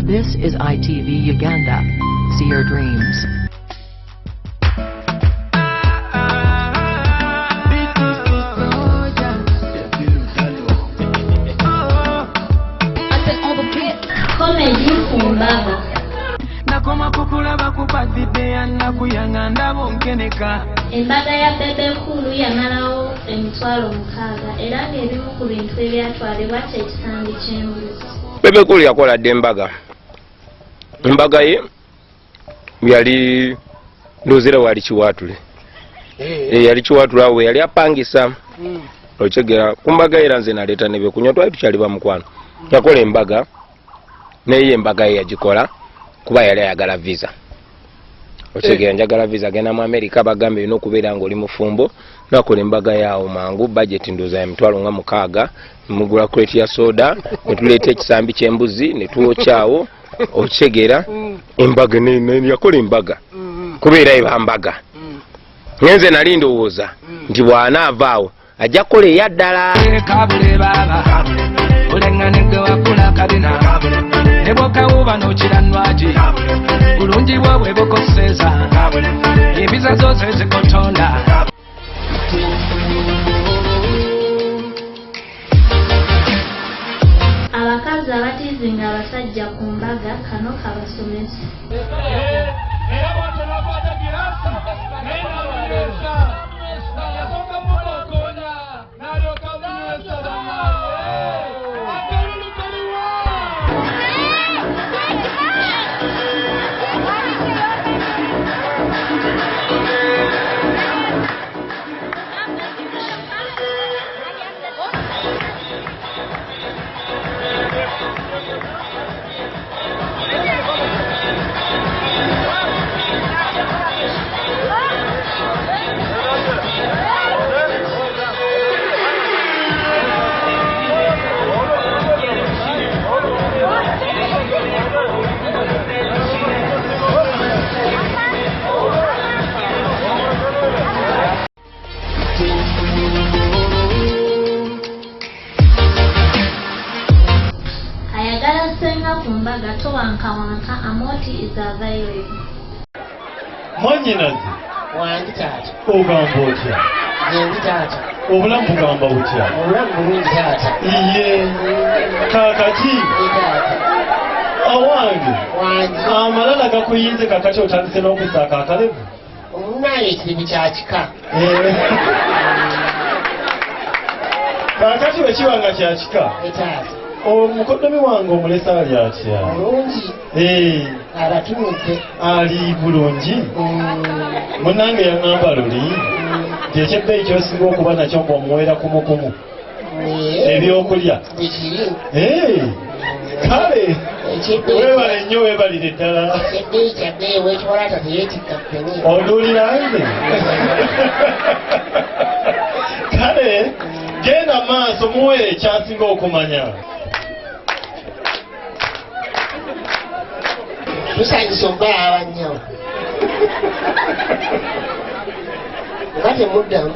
This is ITV Uganda. See your dreams. Nakoma kukulaba kupadde yanna kuyanga ndabo nkeneka. Embaga ya Bebe Nkulu yamalawo emitwalo 6 era ng'ebimu ku bintu ebyatwalibwa ky'ekisambi ky'embuzi. Bebe Nkulu yakola dde embaga ye yali ndozera wali Kiwatule. Yali Kiwatule awo yali apangisa. Okigera ku mbaga era nze naleeta ne bekunywa twali tukyali bamukwano. Yakola embaga naye embaga ye yagikola kuba yali ayagala visa. Okigera njagala visa genda mu America bagambe bino okubeera ng'oli mufumbo nakola embaga yawo mangu budget ndoza ya mitwalo nga 6 mugula crate ya soda netuleeta ekisambi ky'embuzi netuwokyawo. Okigera embaga ne yakola embaga kubeera ebambaga. Ngenze nali ndowooza nti bw'anaavaawo ajja kukola eyaddala. Ulenganenge wakula kabina nebokawuba nokiranwaji bulungi bwabwe bukoseza embiza zose zikotonda. Abakazi abatizinga abasajja ku mbaga kano kabasomesa. Amoti is available. Mwanyinazi wangi taata ogamba otya? Nzendi taata Obulamu bugamba butya? obulamu bulungi taata. Iye kakati awange Wangi amalala gakuyinze kakati otandise n'okusaaka akalevu. omunaye ekirimu kya kika. Kakati wekiwanga kya kika Taata omukoddomi wange omulesa ali atya? bulungi abatunudde ali bulungi. Munnange yaŋŋamba luli nti ekyebbeeyi ky'osinga okuba nakyo ng'omuweera kumukumu ebyokulya. Bikiri Kale weebale nnyo weebalire ddala. ekyebbiri kyabbeeyi wekiwalata teyeetikka ppeni. Oduulira nze? Kale genda maaso muwe ekyasinga okumanya. Tusanyusa omubalaba nnyo nga temuddamu.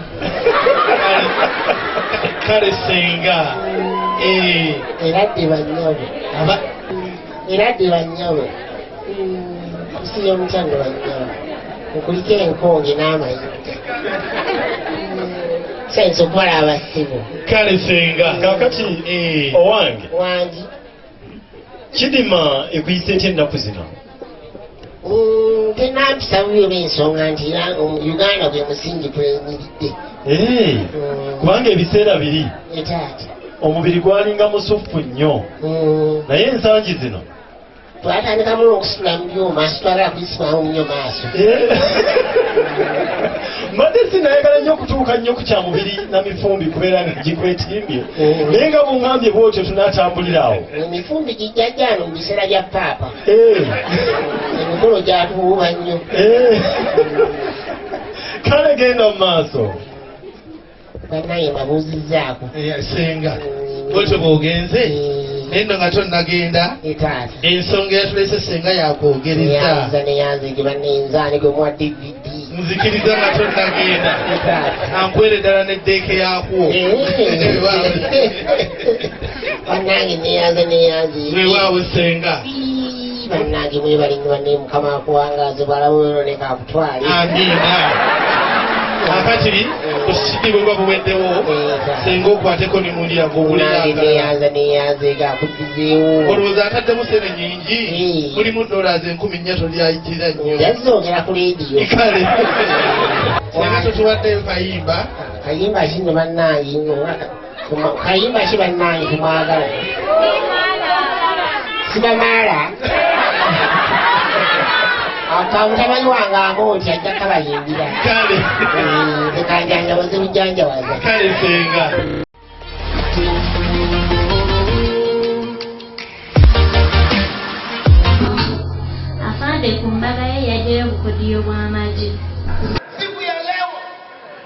Kale senga era dde bannyawe era dde bannyawe kusiya omukyano bannyawe okuliko enkonge n'amayinja sayinza okubalaba abasibo. Kale senga kakati owange wangi kidima ekuyisa etya ennaku zino? tenampisa bubi olw'ensonga nti Uganda gwe musingi gweyimiridde. Kubanga ebiseera biri Taata omubiri gwalinga musuffu nnyo naye ensangi zino twatandikamu n'okusitula mu byuma asitwala kuyisimamu nnyo maaso. mbadde sinayagala nnyo kutuuka nnyo ku kyamubiri na mifumbi kubeera nga gikwetimbye naye nga buŋŋambye bwotyo tunaatambulira awo. Emifumbi gijja gyano mu biseera bya paapa emikolo gyatuwuba nnyo. Kale genda mu maaso. Bannaye mbabuuzizzaako senga bwotyo bw'ogenze naye nno nga tonnagenda Taata ensonga yatulese senga yakwogereza neyanze gye banneyinzaani gwe muwa DVD. nzikiriza nga tonnagenda ankwere ddala n'eddeeke yakwo bannange neyanze weewaawo senga bannange mwebali nnyo banne mukama akuwangaze bwalabulolo ne kakutwali amina akatiri kusitibwe bwa buweddewo senga okwateko ne muli nange neyanze gakugizeewo olowooza ataddemu sene nyingi mulimu dollars 10,000 tolyayitira nnyo yazogera ku leediyo kale senga totuwaddeyo kayimba kino bannange nnyo kayimba ki bannange tumwagala sibamaala akamutamanyi wange ango nti ajja kabayimbira kale ekanjanjawaze bujanjawaza kale senga afande ku mbaga ye yajeyo bukodiyo bw'amagye. Siku ya leo,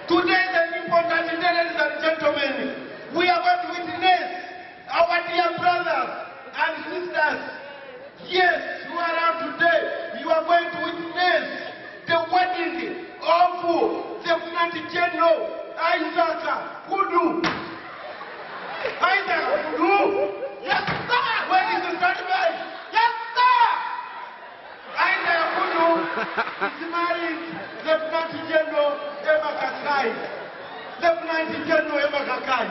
today is an important day, ladies and gentlemen. We are going to witness our dear brothers and sisters. Yes, you are out today. You are going to witness the wedding of the Lieutenant General Isaac Kudu. Isaac Kudu? Yes, sir. Where is the standby? Yes, sir. Isaac Kudu is marrying Lieutenant General Emma Kakai. Lieutenant General Emma Kakai.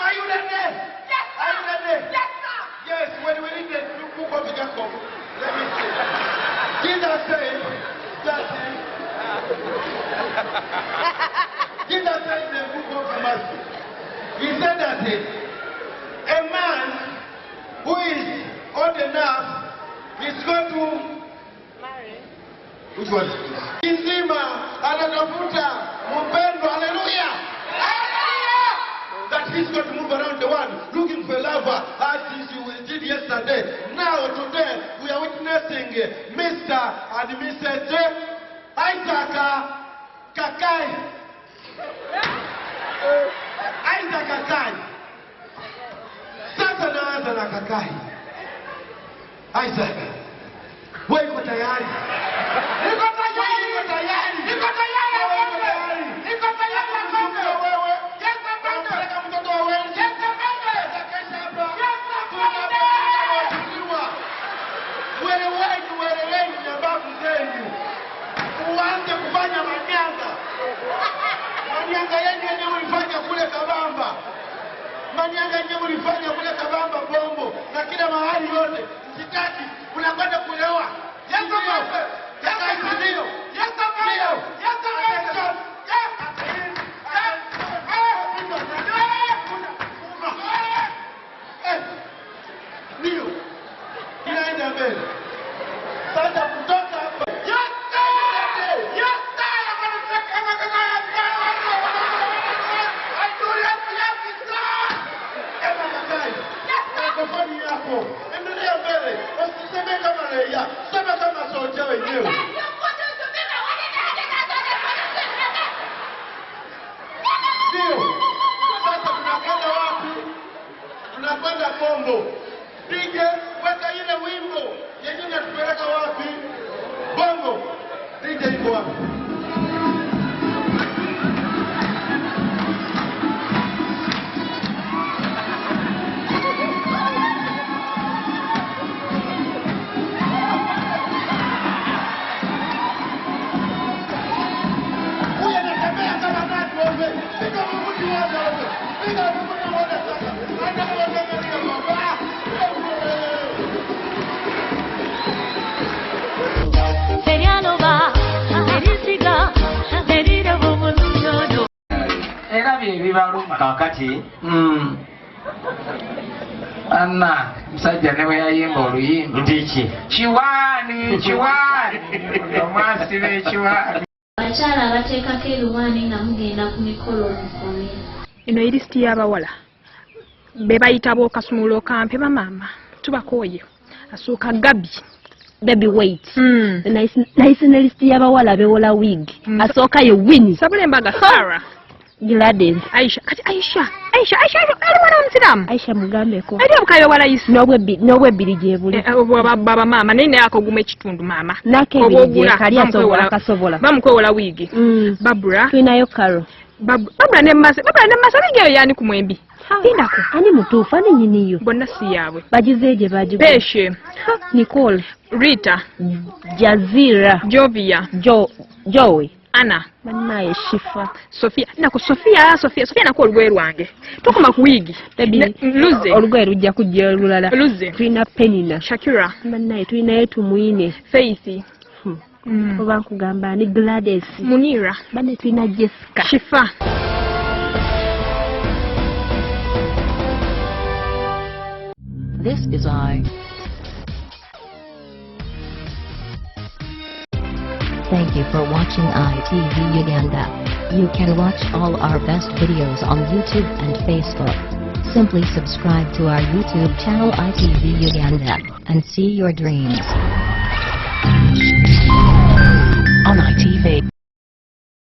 Are you ready? Yes, sir. Are you ready? Yes, sir. Yes, when we read the book of Jacob, let me see. Jesus said that Jesus said in the book of Matthew, he said that a man who is old enough is going to marry. Which one? Nzima anatafuta mpendo, hallelujah. That he's going to move around the world looking for a lover as you did yesterday. Now, today, we are witnessing Mr. and Mrs. Isaac Kakai. Isaac Kakai. Sasa naanza na Kakai. Isaac, wewe uko tayari? Niko tayari. Niko tayari. Niko tayari. Niko tayari. Wewe. Welewenu ya babu zenu uanze kufanya manyanga yenu yenye ulifanya kule Kabamba, manyanga yenye ulifanya kule Kabamba Bombo na kila mahali yote. Sitaki unakwenda kulewa. Yes, sir. Ndio. Inaenda mbele. Sasa kutoka hapa. Yes, sir. Yes, sir. Mikrofoni yako. Endelea mbele. Usiseme kama raia. Sema kama soja wenyewe. Ndio. Sasa tunakwenda wapi? Tunakwenda Kongo. DJ, weka ile wimbo yenye inatupeleka wapi? Bongo. DJ iko wapi? Huyu anatembea kama nani wewe? Piga mguu wote. Piga mguu wote sasa. Hata wewe ndio baba. Era byebibaluma kakati anna musajja ne bwe yayimba oluyimba ndiki kiwaani omwasira ekiwaani. Abakyala abateekako eruwaani nga mugenda ku mikolo omukomye. Eno irisiti y'abawala be bayita bookasumula okampe bamaama tubakooye asooka Gabi wait. Nice na listi y'abawala bewola wig. Asooka ye Winnie. Sabule mbaga Sarah. Gladys. Aisha aliwana msiramu. Aisha mugambeko. Ali obukayo wala isi. Nobwe biri gyebuli. Baba mama nene yako gume ekitundu mama. Nake biri kali asobola kasobola. Bamukwewola wigi. Babura. Twinayo Karo. Babura ne masa bigeyo yani ku mwembi. lindako ani mutuufu ani nyiniyo bonna si yaabwe bagizeeje bagigu peshe Nicole Rita Jazira Jovia Joey Anna bannaye Shifa Sofia Sofia nako olugoye lwange tokoma ku wigi Luze olugoye lujja kujja olulala Luze tulina Penina Shakira bannaye tulinayo tumwine Faith oba nkugamba ni Gladys Munira banne tulina Jessica Shifa This is I. Thank you for watching ITV Uganda. You can watch all our best videos on YouTube and Facebook. Simply subscribe to our YouTube channel ITV Uganda and see your dreams on ITV.